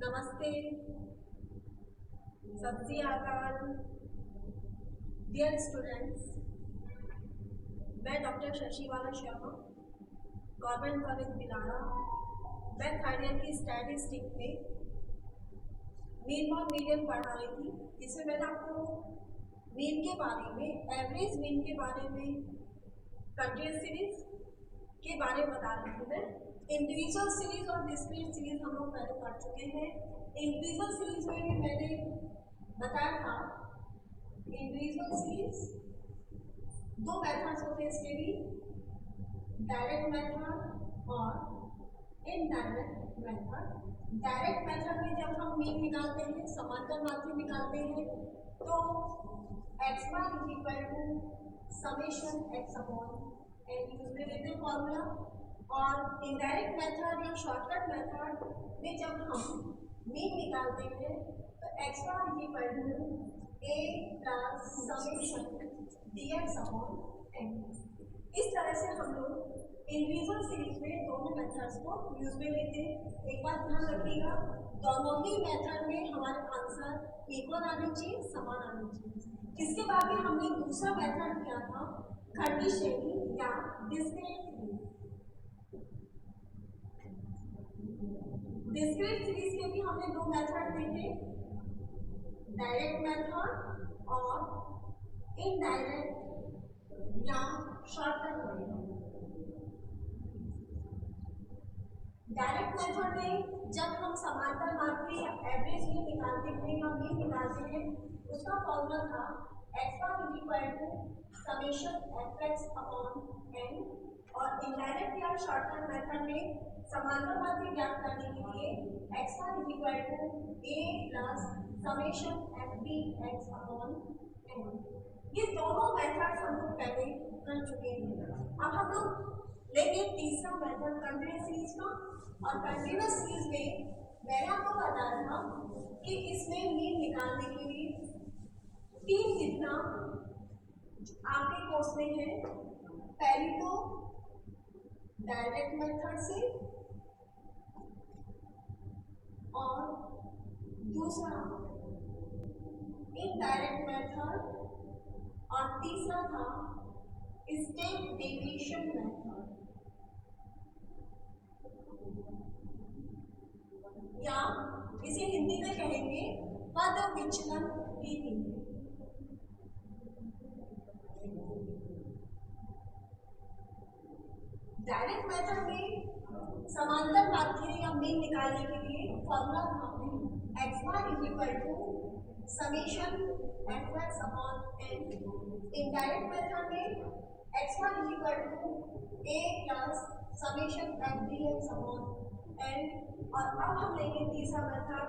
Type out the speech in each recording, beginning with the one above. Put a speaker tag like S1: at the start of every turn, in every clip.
S1: नमस्ते, सत श्री अकाल, डियर स्टूडेंट्स। मैं doctor Shashibala Sharma, government college Bilara. मैं थर्ड ईयर की स्टैटिस्टिक में मीन और मीडियन पढ़ा रही थी। इसमें मैंने आपको मीन के बारे में, एवरेज मीन के बारे में, कंटिन्यूअस सीरीज के बारे में बता रही थी। मैं इंडिविजुअल सीरीज और डिस्क्रीट सीरीज हम लोग पहले पढ़ चुके हैं। इंडिविजुअल सीरीज में भी मैंने बताया था, इंडिविजुअल सीरीज दो मेथड्स होते हैं इसके भी, डायरेक्ट मेथड और इनडायरेक्ट मेथड। डायरेक्ट मेथड में जब हम मीन निकालते हैं, समांतर माध्य निकालते हैं, तो x bar is equal to summation x upon n use में लेते हैं फॉर्मूला। और इनडायरेक्ट मेथड या शॉर्टकट मेथड में जब हम मीन निकालते हैं तो x bar is equal to a plus summation dx upon n। इस तरह से हम लोग इंडिविजुअल सीरीज में दोनों मेथड्स को यूज में लेते हैं। एक बात ध्यान रखिएगा, दोनों ही मेथड में हमारे आंसर इक्वल आने चाहिए, समान आने चाहिए। इसके बाद में हमने दूसरा मेथड किया था खंडी श्रेणी या डिस्क्रीट सीरीज। डिस्क्रीट सीरीज के भी हमने दो मेथड देखे, डायरेक्ट मेथड और इनडायरेक्ट या शॉर्टकट मेथड। डायरेक्ट मेथड में जब हम समांतर माध्य या एवरेज मीन निकालते हैं या मीन निकालते हैं, उसका फॉर्मूला था x bar is equal to summation fx upon n। और इनडायरेक्ट या शॉर्टकट मेथड में समांतर माध्य ज्ञात करने के लिए x bar is equal to a plus summation fbx upon n। ये दोनों मेथड्स हम लोग पहले कर चुके हैं। अब हम लोग लेंगे तीसरा मेथड कंटिन्यूअस सीरीज का। और कंटिन्यूअस सीरीज में मैंने आपको बताया था कि इसमें मीन निकालने के लिए तीन विधियां आपके कोर्स में है। पहली तो डायरेक्ट मेथड से, और दूसरा इनडायरेक्ट मेथड, और तीसरा था स्टेप डेविएशन मेथड या इसे हिंदी में कहेंगे पद विचलन विधि। डायरेक्ट मेथड में समांतर माध्य या मीन निकालने के लिए फॉर्मूला था x bar is equal to summation fx upon n। Indirect method में x bar is equal to a plus summation fbx upon n। और अब हम लेंगे तीसरा मेथड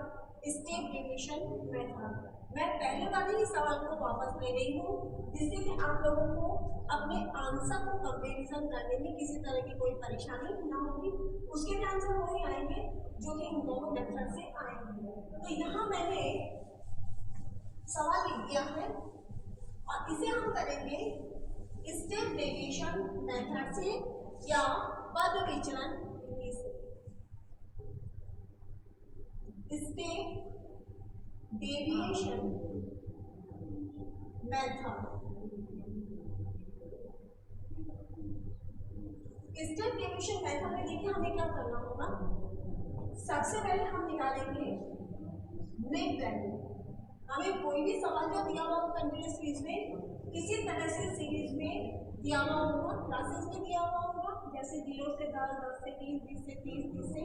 S1: स्टेप डेविएशन मेथड। मैं पहले वाले ही सवाल को वापस ले रही हूँ, जिससे कि आप लोगों को अपने आंसर को कंपैरिजन करने में किसी तरह की कोई परेशानी ना होगी। उसके भी आंसर वही आएंगे जो कि इन दोनों मेथड से आएंगे। तो यहाँ मैंने सवाल लिख दिया है और इसे हम करेंगे स्टेप डेविएशन मेथड से या पद विचलन विधि से। Step deviation method. Step deviation method में देखिए हमें क्या करना होगा। सबसे पहले हम निकालेंगे मिड वैल्यू। हमें कोई भी सवाल जो दिया हुआ हो कंटिन्यूअस सीरीज में, किसी तरह से सीरीज में दिया हुआ होगा, क्लासेस में दिया हुआ होगा, जैसे 0 से 10, 10 से 30, 20 से 30, 30 से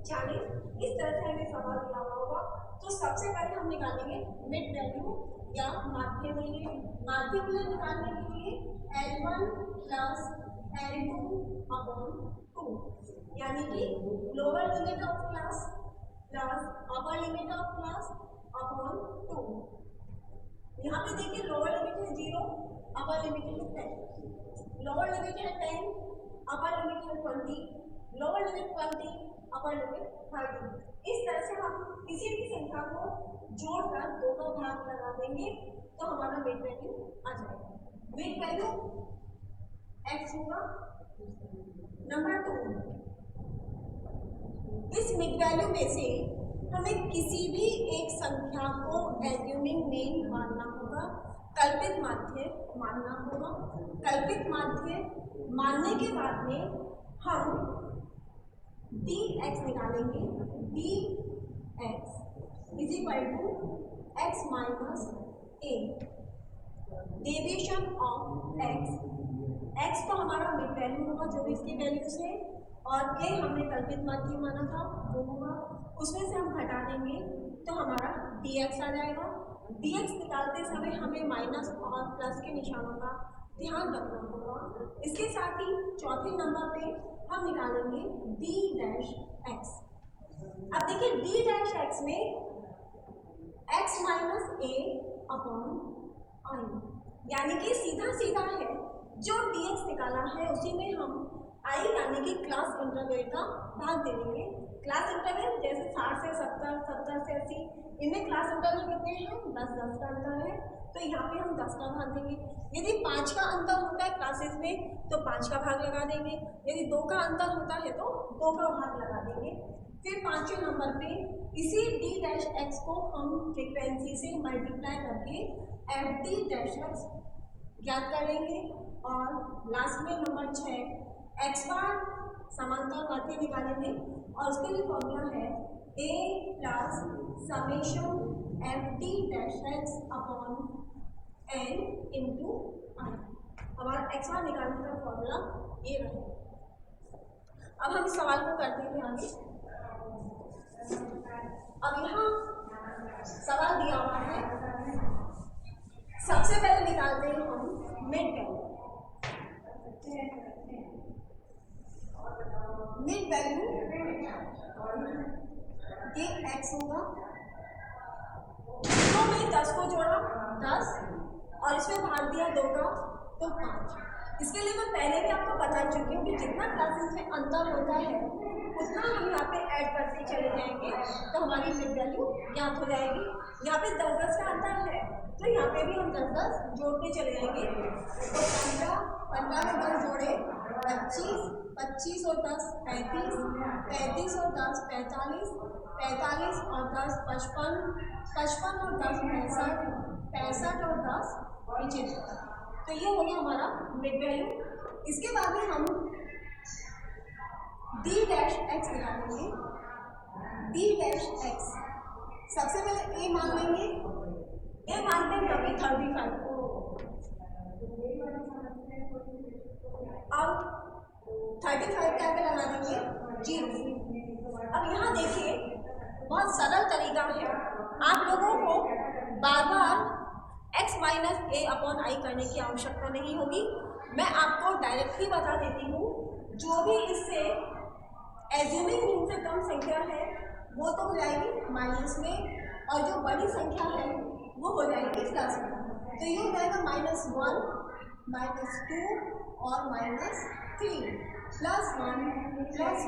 S1: 40, इस तरह से हमें सवाल दिया हुआ होगा। तो सबसे पहले हम निकालेंगे मिड वैल्यू या माध्य मूल्य। माध्य मूल्य निकालने के लिए L1 प्लस L2 अपॉन 2, यानी कि lower limit of class plus upper limit of class upon 2। यहाँ पे देखिए लोअर लिमिट है 0, अपर लिमिट है 10। लोअर लिमिट है 10, अपर लिमिट है 20, लोअर लिमिट 20, अपर लिमिट 30। इस तरह से हम किसी भी संख्या को जोड़कर दोनों भाग लगा देंगे तो हमारा मिड वैल्यू आ जाएगा। मिड वैल्यू x होगा। नंबर 2, इस मिड वैल्यू में से हमें किसी भी एक संख्या को एज्यूमिंग मीन मानना होगा, कल्पित माध्य मानना होगा। कल्पित माध्य मानने के बाद में हम dx निकालेंगे। dx is equal to x minus a, deviation of x तो हमारा मिड वैल्यू होगा जो भी इसकी वैल्यूज है, और a हमने कल्पित माध्य माना था वो होगा, उसमें से हम घटा देंगे तो हमारा dx आ जाएगा। dx निकालते समय हमें माइनस और प्लस के निशानों का ध्यान रखना होगा। इसके साथ ही चौथे नंबर पे हम निकालेंगे d डैश x। अब देखिए d डैश x में x minus a upon I, यानी कि सीधा सीधा है जो dx निकाला है उसी में हम आई यानी कि क्लास इंटरवल का भाग दे देंगे। क्लास इंटरवल जैसे 60 से 70, 70 से 80, इनमें क्लास इंटरवल कितने हैं? 10-10 का अंतर है, तो यहाँ पे हम 10 का भाग देंगे। यदि 5 का अंतर होता है क्लासेस में तो 5 का भाग लगा देंगे, यदि 2 का अंतर होता है तो 2 का भाग लगा देंगे। फिर पांचवें नंबर पे इसी d डैश x को हम फ्रीक्वेंसी से मल्टीप्लाई करके एफ डी डैश एक्स ज्ञात कर लेंगे। और लास्ट में नंबर 6 एक्स बार समांतर माध्य निकालेंगे और उसके लिए फॉर्मूला है a plus summation F D dash x upon N into i. हमारा एक्स बार निकालने का फॉर्मूला ये रहे। अब हम इस सवाल को करते हैं आगे। अब यहाँ सवाल दिया हुआ है, सबसे पहले निकालते हैं हम मिड वैल्यू। मिड वैल्यू ये x होगा, तो मैं 10 को जोड़ा 10 और इसमें भाग दिया 2 का तो 5। इसके लिए मैं पहले भी आपको बता चुकी हूँ कि जितना क्लासेस में अंतर होता है उतना हम यहाँ पे ऐड करते चले जाएंगे तो हमारी मिड वैल्यू ज्ञात हो जाएगी। यहाँ पे 10-10 का अंतर है तो यहाँ पे भी हम 10-10 जोड़ते चले जाएंगे। तो 15 में 10 जोड़े 25, 25 और 10 35, 35 और 10 45, 45 और 10 55, 55 और 10 65, 65 और 10 75। तो ये हो गया हमारा मिड वैल्यू। इसके बाद में हम d डैश x निकालेंगे। d डैश x सबसे पहले a मान लेंगे, a मानते हैं कभी 35 को। अब 35 का आगे लगा देंगे 0। अब यहाँ देखिए बहुत सरल तरीका है, आप लोगों को बार बार x minus a upon I करने की आवश्यकता नहीं होगी। मैं आपको डायरेक्टली बता देती हूँ, जो भी इससे एज्यूमिंग मीन से कम संख्या है वो तो हो जाएगी माइनस में, और जो बड़ी संख्या है वो हो जाएगी प्लस में। तो ये हो जाएगा -1, -2 और -3, +1, +2,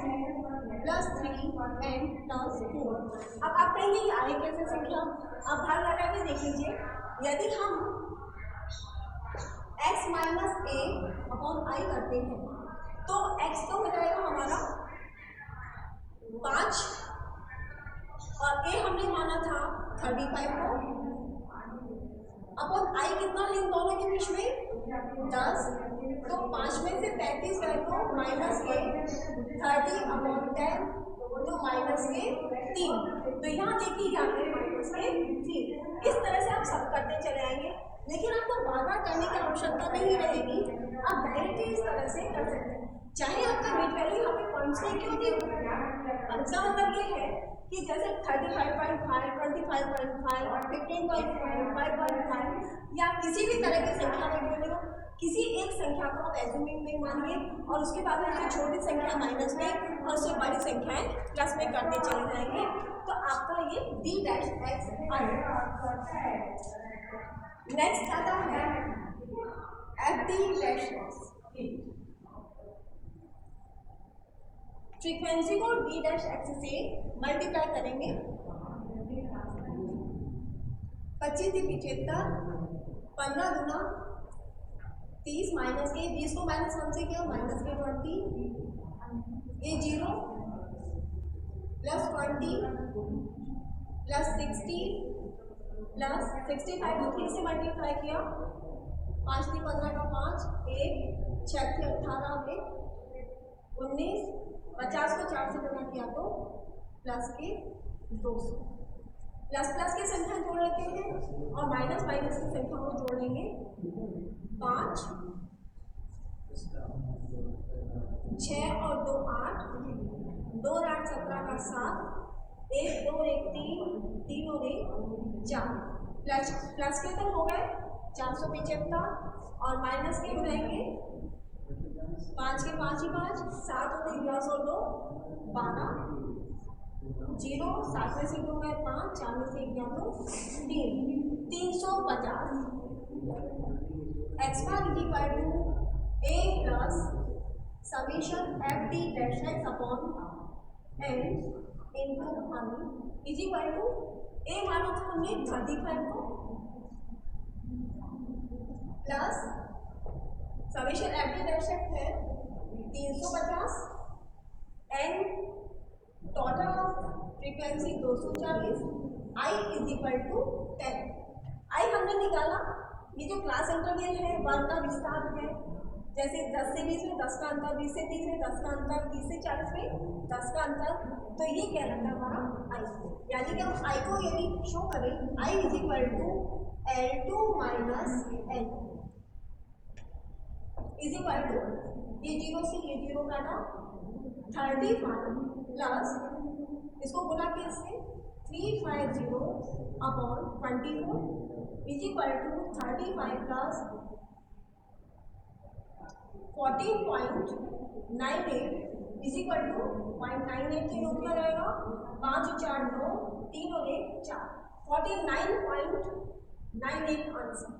S1: +3 एंड +4। अब आप कहेंगे ये आए कैसे संख्या? आप भाग लगा के देख लीजिए। यदि हम x minus a upon I करते हैं तो x तो हो जाएगा हमारा 5 और a हमने माना था 35 को, अपॉन आई कितना है इन दोनों के बीच में 10। तो 5 में से 35 गए तो माइनस के 30 अपॉन 10 तो माइनस के 3। तो यहाँ देखिए यहाँ पे माइनस के 3। इस तरह से आप सब करते चले आएंगे, लेकिन आपको बार बार करने की आवश्यकता नहीं रहेगी। आप डायरेक्टली इस तरह से कर सकते हैं, चाहे आपका मिड वैल्यू यहाँ पे पॉइंट्स नहीं क्यों दी। इसका मतलब ये है कि जैसे 35.5, 25.5, 15.5, 5.5 या किसी भी तरह की संख्या में बोले हो, किसी एक संख्या को आप एज्यूमिंग में मानिए और उसके बाद उससे छोटी संख्या माइनस में और उससे बड़ी संख्याएं प्लस में करते चले जाएंगे तो आपका ये d डैश x आएगा। नेक्स्ट आता है F D dash x. Frequency को d डैश एक्स से मल्टीप्लाई करेंगे। 25 से 75, 15 दूना 30 माइनस के 20 को -1 से किया माइनस के 20, ये 0 +20 प्लस 60 प्लस 65 को 3 से मल्टीप्लाई किया, 5 3 15 का 5, 1 6 3 18 में 19, 50 को 4 से गुणा किया तो प्लस के 200। प्लस प्लस की संख्या जोड़ लेते हैं और माइनस माइनस की संख्या को जोड़ लेंगे। 5 6 और 2 8, 2 और 8 17 का 7, 1 2 1 3, 3 और 1 4। प्लस प्लस के तो हो गए 475 और माइनस के हो जाएंगे 5 के 5 ही 5, 7 और 1 10 और 2 12, 0 7 में से 2 गए 5, 4 में से 1 गया तो 3, 350। x bar is equal to a plus summation F D dash x upon N into हनी इज इक्वल टू a माना था हमने 35 को plus summation F D dash X है 350, N total of frequency 240, i is equal to 10। i हमने निकाला, ये जो क्लास इंटरवल है 1 का विस्तार है, जैसे 10 से 20 में 10 का अंतर, 20 से 30 में 10 का अंतर, 30 से 40 में 10 का अंतर, तो ये क्या रहता है हमारा i। यानी कि हम i को यदि शो करें i is equal to L2 minus L is equal to ये 0 से ये 0 काटा 35 प्लस इसको गुना किया इससे 350 upon 24 is equal to 35 plus 14.98 is equal to 0.98 से योग किया जाएगा, 5 4 9, 3 और 1 4, 49.98 आंसर।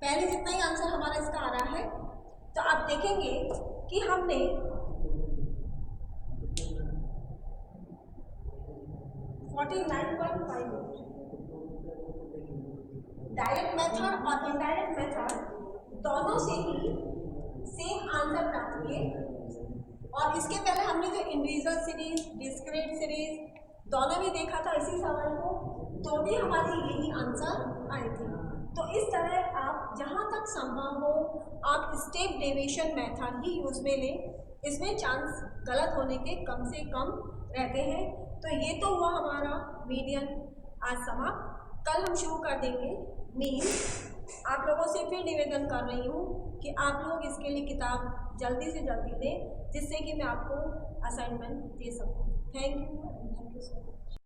S1: पहले जितना ही आंसर हमारा इसका आ रहा है, तो आप देखेंगे कि हमने डायरेक्ट मेथड और इनडायरेक्ट मेथड दोनों से ही सेम आंसर प्राप्त किए। और इसके पहले हमने जो इंडिविजुअल सीरीज, डिस्क्रीट सीरीज दोनों भी देखा था इसी सवाल को, तो भी हमारे यही आंसर आए थे। तो इस तरह आप जहाँ तक संभव हो आप स्टेप डेविएशन मेथड ही यूज में लें, इसमें चांस गलत होने के कम से कम रहते हैं। तो ये तो हुआ हमारा मीडियन आज समाप्त। कल हम शुरू कर देंगे मीन। आप लोगों से फिर निवेदन कर रही हूँ कि आप लोग इसके लिए किताब जल्दी से जल्दी दें, जिससे कि मैं आपको असाइनमेंट दे सकूँ। Thank you so much.